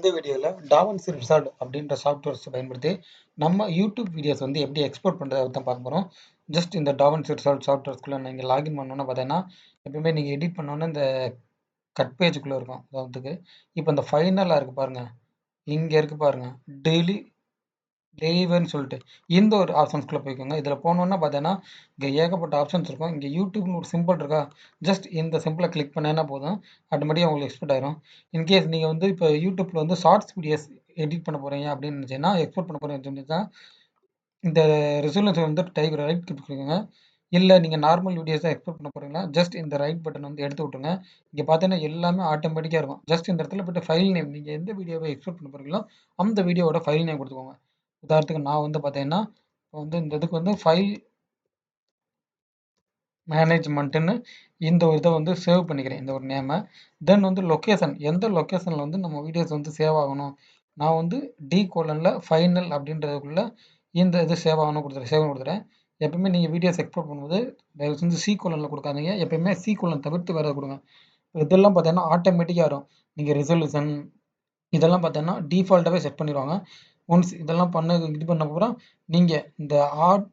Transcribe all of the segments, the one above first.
இந்த வீடியோவில் da Vinci resort அப்படின்ற சாஃப்ட்வேர்ஸ் பயன்படுத்தி நம்ம யூடியூப் வீடியோஸ் வந்து எப்படி எக்ஸ்போர்ட் பண்ணுறதை தான் பார்க்க போகிறோம். ஜஸ்ட் இந்த டாவன்சி ரிசார்ட் சாஃப்ட்வேர்ஸ்குள்ளே நீங்கள் லாகின் பண்ணோன்னு பார்த்தீங்கன்னா எப்பயுமே நீங்கள் எடிட் பண்ணோன்னே இந்த கட் பேஜுக்குள்ளே இருக்கும். அதாவதுக்கு இப்போ இந்த ஃபைனலாக இருக்குது பாருங்கள், இங்கே இருக்குது பாருங்கள், டெலிவர்னு சொல்லிட்டு இந்த ஒரு ஆப்ஷன்ஸ்குள்ளே போய்க்கோங்க. இதில் போனோன்னா பார்த்தீங்கன்னா இங்கே ஏகப்பட்ட ஆப்ஷன்ஸ் இருக்கும். இங்கே யூடியூப்னு ஒரு சிம்பிள் இருக்கா, ஜஸ்ட் இந்த சிம்பிளை கிளிக் பண்ணேன்னா போதும், ஆட்டோமேட்டிக்காக உங்களுக்கு எக்ஸ்போர்ட் ஆயிரும். இன்கேஸ் நீங்கள் வந்து இப்போ யூடியூப்பில் வந்து ஷார்ட்ஸ் வீடியோஸ் எடிட் பண்ண போகிறீங்க அப்படின்னு நினச்சிங்கன்னா, எக்ஸ்போர்ட் பண்ண போகிறீங்கன்னு சொன்னீங்கன்னா இந்த ரெசல்யூஷன் வந்து டைப் ரைட் கிளிக் பண்ணிக்கோங்க. இல்லை நீங்கள் நார்மல் வீடியோஸ் தான் எக்ஸ்போர்ட் பண்ண போகிறீங்களா, ஜஸ்ட் இந்த ரைட் பட்டன் வந்து எடுத்து விட்டுருங்க. இங்கே பார்த்தீங்கன்னா எல்லாமே ஆட்டோமேட்டிக்காக இருக்கும். ஜஸ்ட் இந்த இடத்துல போய்ட்டு ஃபைல் நேம், நீங்கள் எந்த வீடியோவை எக்ஸ்போர்ட் பண்ண போகிறீங்களோ அந்த வீடியோவோட ஃபைல் நேம் கொடுத்துக்கோங்க. உதாரணத்துக்கு நான் வந்து பார்த்தீங்கன்னா வந்து இந்த இதுக்கு வந்து ஃபைல் மேனேஜ்மெண்ட்டுன்னு இந்த ஒரு இதை வந்து சேவ் பண்ணிக்கிறேன், இந்த ஒரு நேமை. தென் வந்து லொக்கேஷன், எந்த லொக்கேஷனில் வந்து நம்ம வீடியோஸ் வந்து சேவ் ஆகணும், நான் வந்து D:5 ஃபைனல் அப்படின்றதுக்குள்ள இந்த இது சேவ் ஆகணும் கொடுத்துறேன். எப்பவுமே நீங்கள் வீடியோஸ் எக்ஸ்போர்ட் பண்ணும்போது தயவு செஞ்சு C:5 கொடுக்காதீங்க, எப்பயுமே C:, தவிர்த்து வேறு கொடுங்க. இதெல்லாம் பார்த்தீங்கன்னா ஆட்டோமேட்டிக்காக வரும். நீங்கள் ரெசல்யூஷன் இதெல்லாம் பார்த்தீங்கன்னா டிஃபால்ட்டாகவே செட் பண்ணிடுவாங்க. ஒன்ஸ் இதெல்லாம் இது பண்ண அப்புறம் நீங்கள் இந்த ஆட்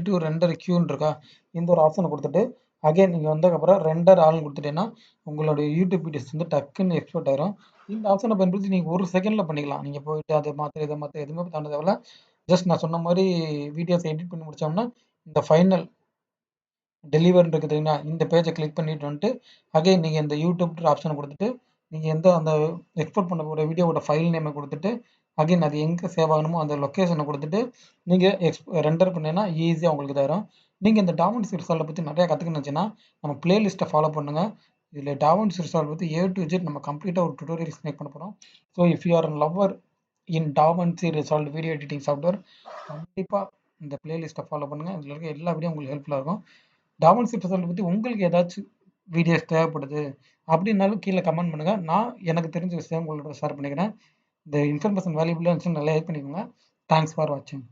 டு ரெண்டர் கியூன்னு இருக்கா, இந்த ஒரு ஆப்ஷனை கொடுத்துட்டு அகைன் நீங்கள் வந்ததுக்கப்புறம் ரெண்டர் ஆல்னு கொடுத்துட்டீங்கன்னா உங்களுடைய யூடியூப் வீடியோஸ் வந்து டக்குன்னு எக்ஸ்போர்ட் ஆயிரும். இந்த ஆப்ஷனை பயன்படுத்தி நீங்கள் ஒரு செகண்டில் பண்ணிக்கலாம். நீங்கள் போயிட்டு அதை மாற்ற இதை மாற்ற எதுவுமே தாண்ட தேவையில்ல. ஜஸ்ட் நான் சொன்ன மாதிரி வீடியோஸ் எடிட் பண்ணி முடித்தோம்னா இந்த ஃபைனல் டெலிவர்னு இருக்குதுங்கன்னா இந்த பேஜை கிளிக் பண்ணிட்டு வந்துட்டு அகைன் நீங்கள் இந்த யூடியூப் ஆப்ஷனை கொடுத்துட்டு நீங்கள் எந்த அந்த எக்ஸ்போர்ட் பண்ண போகிற வீடியோவோட ஃபைல் நேமை கொடுத்துட்டு அகைன் அது எங்கே சேவ் ஆகணுமோ அந்த லொக்கேஷனை கொடுத்துட்டு நீங்கள் ரெண்டர் பண்ணீங்கன்னா ஈஸியாக உங்களுக்கு தரும். நீங்கள் இந்த டாவன்சி ரிசால்ட்டை பற்றி நிறையா கற்றுக்கணுச்சுன்னா நம்ம பிளேலிஸ்ட்டை ஃபாலோ பண்ணுங்கள். இதில் டாவன்சி ரிசால்ட் பற்றி A to Z நம்ம கம்ப்ளீட்டாக ஒரு டுட்டோரியல்ஸ் மேக் பண்ண போகிறோம். So if you are lover in da Vinci result video editing software, கண்டிப்பாக இந்த பிளேலிஸ்ட்டை ஃபாலோ பண்ணுங்கள். இதில் இருக்க எல்லா வீடியோ உங்களுக்கு ஹெல்ப்ஃபுல்லாக இருக்கும். டாவன்சி ரிசால்ட் பற்றி உங்களுக்கு ஏதாச்சும் வீடியோஸ் தேவைப்படுது அப்படின்னாலும் கீழே கமெண்ட் பண்ணுங்கள். நான் எனக்கு தெரிஞ்ச விஷயம் உங்களோட ஷேர் பண்ணிக்கிறேன். இந்த இன்ஃபர்மேஷன் வேல்யூபிளாக இருந்துச்சுன்னு நல்லா ஹெல்ப் பண்ணிக்கோங்க. தேங்க்ஸ் ஃபார் வாட்சிங்.